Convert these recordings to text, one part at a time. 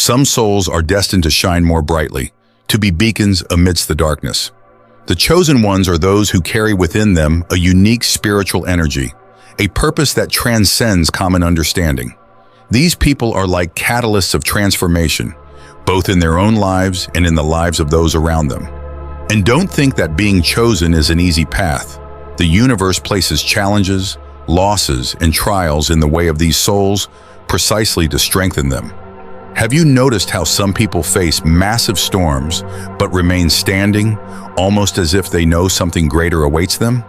Some souls are destined to shine more brightly, to be beacons amidst the darkness. The chosen ones are those who carry within them a unique spiritual energy, a purpose that transcends common understanding. These people are like catalysts of transformation, both in their own lives and in the lives of those around them. And don't think that being chosen is an easy path. The universe places challenges, losses, and trials in the way of these souls precisely to strengthen them. Have you noticed how some people face massive storms but remain standing, almost as if they know something greater awaits them?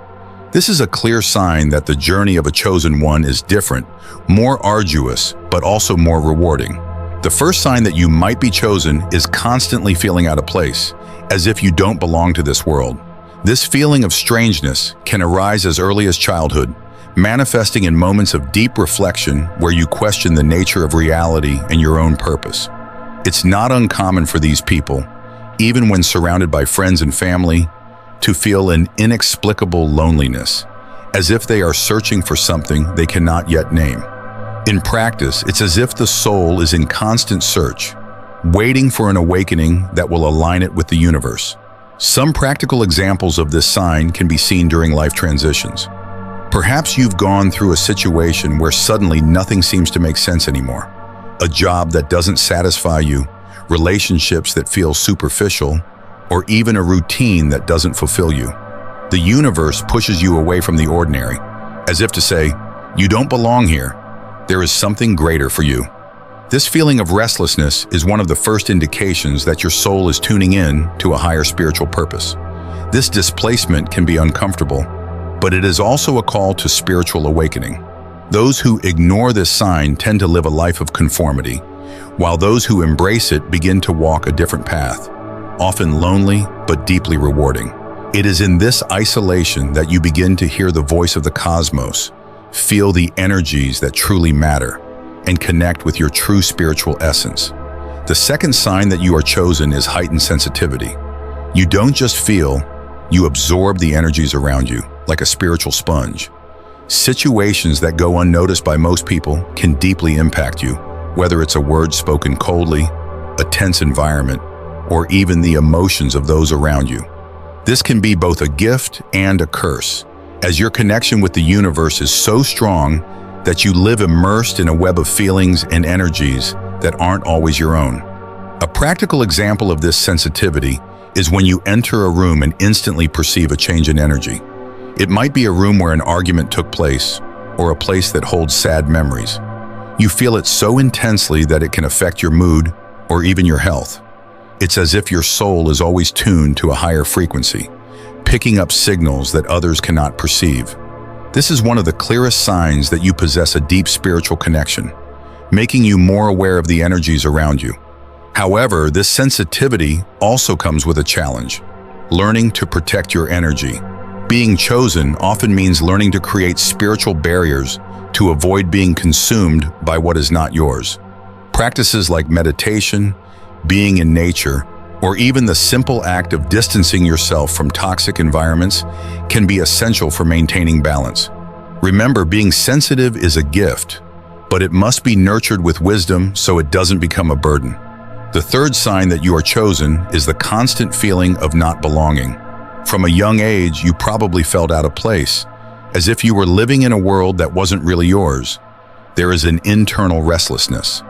This is a clear sign that the journey of a chosen one is different, more arduous, but also more rewarding. The first sign that you might be chosen is constantly feeling out of place, as if you don't belong to this world. This feeling of strangeness can arise as early as childhood, manifesting in moments of deep reflection where you question the nature of reality and your own purpose. It's not uncommon for these people, even when surrounded by friends and family, to feel an inexplicable loneliness, as if they are searching for something they cannot yet name. In practice, it's as if the soul is in constant search, waiting for an awakening that will align it with the universe. Some practical examples of this sign can be seen during life transitions. Perhaps you've gone through a situation where suddenly nothing seems to make sense anymore. A job that doesn't satisfy you, relationships that feel superficial, or even a routine that doesn't fulfill you. The universe pushes you away from the ordinary, as if to say, you don't belong here. There is something greater for you. This feeling of restlessness is one of the first indications that your soul is tuning in to a higher spiritual purpose. This displacement can be uncomfortable, but it is also a call to spiritual awakening. Those who ignore this sign tend to live a life of conformity, while those who embrace it begin to walk a different path, often lonely but deeply rewarding. It is in this isolation that you begin to hear the voice of the cosmos, feel the energies that truly matter, and connect with your true spiritual essence. The second sign that you are chosen is heightened sensitivity. You don't just feel, you absorb the energies around you, like a spiritual sponge. Situations that go unnoticed by most people can deeply impact you, whether it's a word spoken coldly, a tense environment, or even the emotions of those around you. This can be both a gift and a curse, as your connection with the universe is so strong that you live immersed in a web of feelings and energies that aren't always your own. A practical example of this sensitivity is when you enter a room and instantly perceive a change in energy. It might be a room where an argument took place, or a place that holds sad memories. You feel it so intensely that it can affect your mood or even your health. It's as if your soul is always tuned to a higher frequency, picking up signals that others cannot perceive. This is one of the clearest signs that you possess a deep spiritual connection, making you more aware of the energies around you. However, this sensitivity also comes with a challenge: learning to protect your energy. Being chosen often means learning to create spiritual barriers to avoid being consumed by what is not yours. Practices like meditation, being in nature, or even the simple act of distancing yourself from toxic environments can be essential for maintaining balance. Remember, being sensitive is a gift, but it must be nurtured with wisdom so it doesn't become a burden. The third sign that you are chosen is the constant feeling of not belonging. From a young age, you probably felt out of place, as if you were living in a world that wasn't really yours. There is an internal restlessness,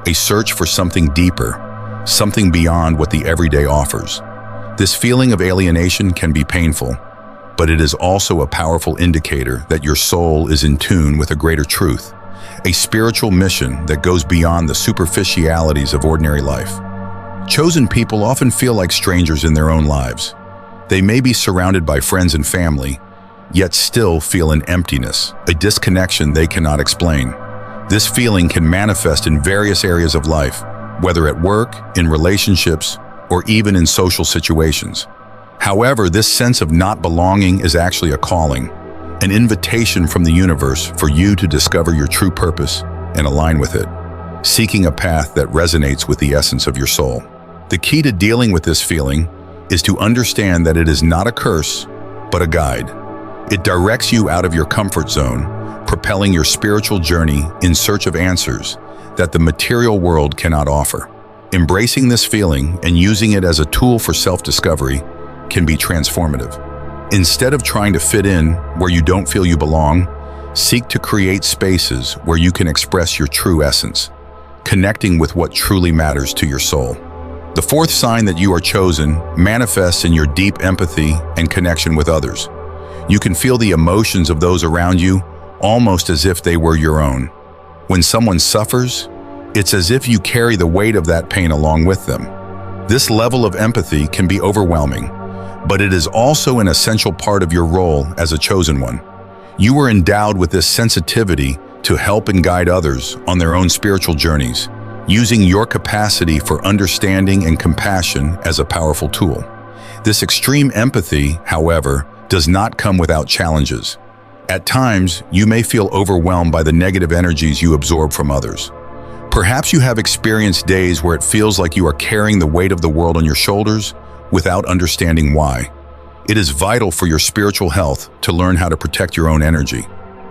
a search for something deeper, something beyond what the everyday offers. This feeling of alienation can be painful, but it is also a powerful indicator that your soul is in tune with a greater truth, a spiritual mission that goes beyond the superficialities of ordinary life. Chosen people often feel like strangers in their own lives. They may be surrounded by friends and family, yet still feel an emptiness, a disconnection they cannot explain. This feeling can manifest in various areas of life, whether at work, in relationships, or even in social situations. However, this sense of not belonging is actually a calling, an invitation from the universe for you to discover your true purpose and align with it, seeking a path that resonates with the essence of your soul. The key to dealing with this feeling is to understand that it is not a curse, but a guide. It directs you out of your comfort zone, propelling your spiritual journey in search of answers that the material world cannot offer. Embracing this feeling and using it as a tool for self-discovery can be transformative. Instead of trying to fit in where you don't feel you belong, seek to create spaces where you can express your true essence, connecting with what truly matters to your soul. The fourth sign that you are chosen manifests in your deep empathy and connection with others. You can feel the emotions of those around you almost as if they were your own. When someone suffers, it's as if you carry the weight of that pain along with them. This level of empathy can be overwhelming, but it is also an essential part of your role as a chosen one. You are endowed with this sensitivity to help and guide others on their own spiritual journeys, using your capacity for understanding and compassion as a powerful tool. This extreme empathy, however, does not come without challenges. At times, you may feel overwhelmed by the negative energies you absorb from others. Perhaps you have experienced days where it feels like you are carrying the weight of the world on your shoulders without understanding why. It is vital for your spiritual health to learn how to protect your own energy.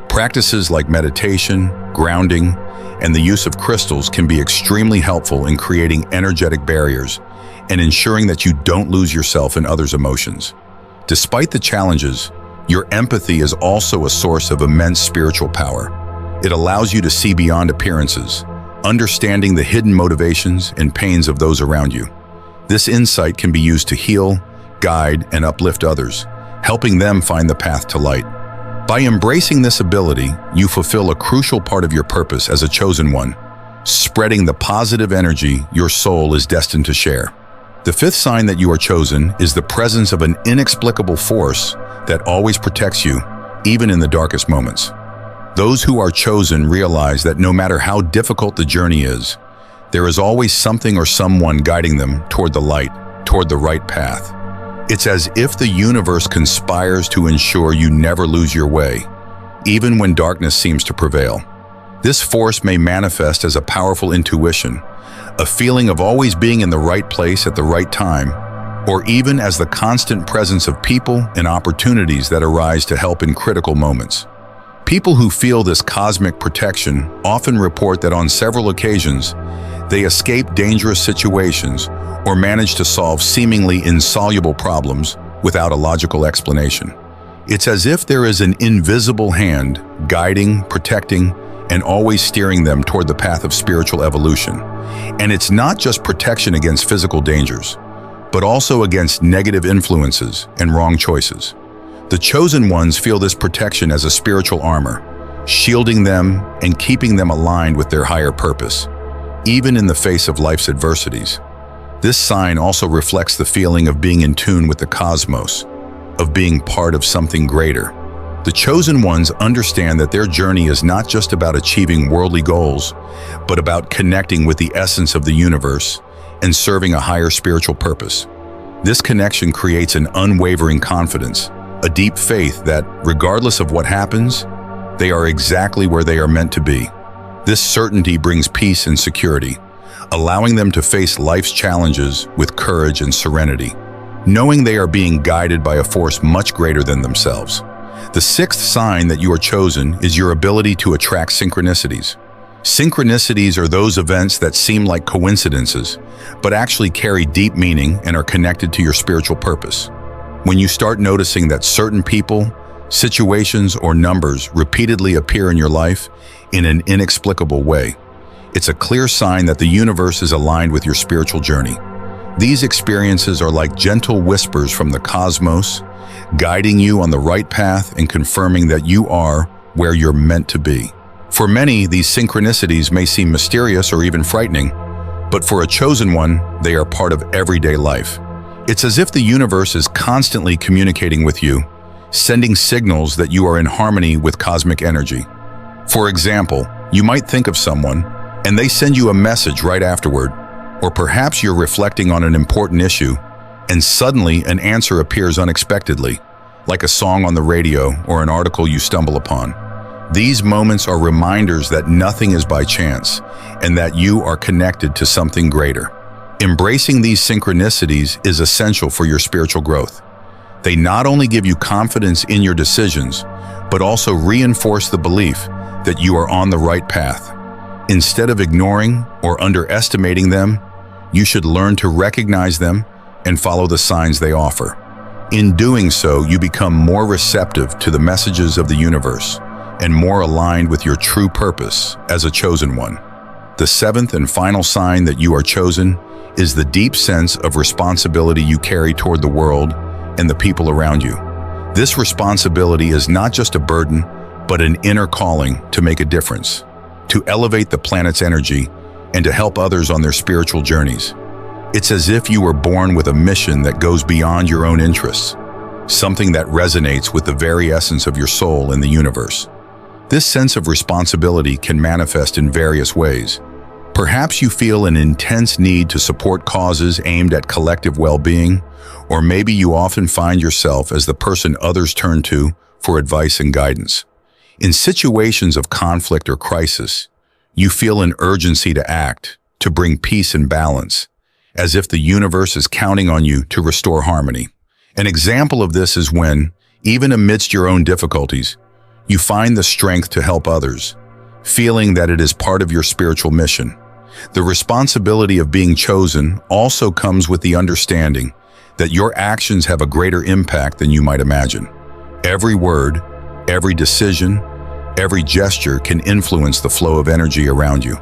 Practices like meditation, grounding, and the use of crystals can be extremely helpful in creating energetic barriers and ensuring that you don't lose yourself in others' emotions. Despite the challenges, your empathy is also a source of immense spiritual power. It allows you to see beyond appearances, understanding the hidden motivations and pains of those around you. This insight can be used to heal, guide, and uplift others, helping them find the path to light. By embracing this ability, you fulfill a crucial part of your purpose as a chosen one, spreading the positive energy your soul is destined to share. The fifth sign that you are chosen is the presence of an inexplicable force that always protects you, even in the darkest moments. Those who are chosen realize that no matter how difficult the journey is, there is always something or someone guiding them toward the light, toward the right path. It's as if the universe conspires to ensure you never lose your way, even when darkness seems to prevail. This force may manifest as a powerful intuition, a feeling of always being in the right place at the right time, or even as the constant presence of people and opportunities that arise to help in critical moments. People who feel this cosmic protection often report that on several occasions, they escape dangerous situations or manage to solve seemingly insoluble problems without a logical explanation. It's as if there is an invisible hand guiding, protecting, and always steering them toward the path of spiritual evolution. And it's not just protection against physical dangers, but also against negative influences and wrong choices. The chosen ones feel this protection as a spiritual armor, shielding them and keeping them aligned with their higher purpose, even in the face of life's adversities. This sign also reflects the feeling of being in tune with the cosmos, of being part of something greater. The chosen ones understand that their journey is not just about achieving worldly goals, but about connecting with the essence of the universe and serving a higher spiritual purpose. This connection creates an unwavering confidence, a deep faith that, regardless of what happens, they are exactly where they are meant to be. This certainty brings peace and security, allowing them to face life's challenges with courage and serenity, knowing they are being guided by a force much greater than themselves. The sixth sign that you are chosen is your ability to attract synchronicities. Synchronicities are those events that seem like coincidences, but actually carry deep meaning and are connected to your spiritual purpose. When you start noticing that certain people, situations, or numbers repeatedly appear in your life in an inexplicable way, it's a clear sign that the universe is aligned with your spiritual journey. These experiences are like gentle whispers from the cosmos, guiding you on the right path and confirming that you are where you're meant to be. For many, these synchronicities may seem mysterious or even frightening, but for a chosen one, they are part of everyday life. It's as if the universe is constantly communicating with you, sending signals that you are in harmony with cosmic energy. For example, you might think of someone, and they send you a message right afterward, or perhaps you're reflecting on an important issue, and suddenly an answer appears unexpectedly, like a song on the radio or an article you stumble upon. These moments are reminders that nothing is by chance, and that you are connected to something greater. Embracing these synchronicities is essential for your spiritual growth. They not only give you confidence in your decisions, but also reinforce the belief that you are on the right path. Instead of ignoring or underestimating them, You should learn to recognize them and follow the signs they offer. In doing so, you become more receptive to the messages of the universe and more aligned with your true purpose as a chosen one. The seventh and final sign that you are chosen is the deep sense of responsibility you carry toward the world and the people around you. This responsibility is not just a burden, but an inner calling to make a difference, to elevate the planet's energy, and to help others on their spiritual journeys. It's as if you were born with a mission that goes beyond your own interests, something that resonates with the very essence of your soul in the universe. This sense of responsibility can manifest in various ways. Perhaps you feel an intense need to support causes aimed at collective well-being, or maybe you often find yourself as the person others turn to for advice and guidance. In situations of conflict or crisis, you feel an urgency to act, to bring peace and balance, as if the universe is counting on you to restore harmony. An example of this is when, even amidst your own difficulties, you find the strength to help others, feeling that it is part of your spiritual mission. The responsibility of being chosen also comes with the understanding that your actions have a greater impact than you might imagine. Every word, every decision, every gesture can influence the flow of energy around you.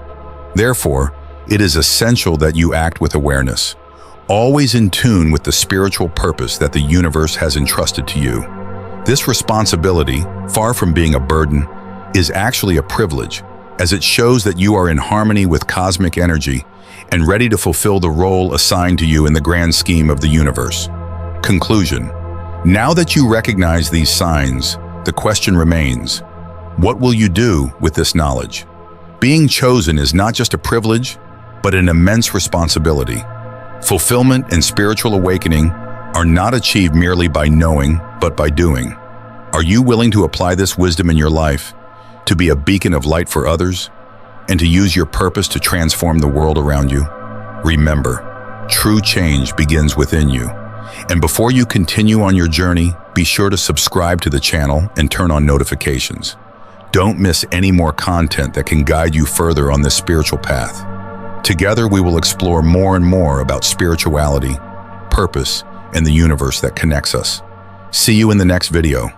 Therefore, it is essential that you act with awareness, always in tune with the spiritual purpose that the universe has entrusted to you. This responsibility, far from being a burden, is actually a privilege, as it shows that you are in harmony with cosmic energy and ready to fulfill the role assigned to you in the grand scheme of the universe. Conclusion. Now that you recognize these signs, the question remains, what will you do with this knowledge? Being chosen is not just a privilege, but an immense responsibility. Fulfillment and spiritual awakening are not achieved merely by knowing, but by doing. Are you willing to apply this wisdom in your life, to be a beacon of light for others, and to use your purpose to transform the world around you? Remember, true change begins within you. And before you continue on your journey, be sure to subscribe to the channel and turn on notifications. Don't miss any more content that can guide you further on this spiritual path. Together, we will explore more and more about spirituality, purpose, and the universe that connects us. See you in the next video.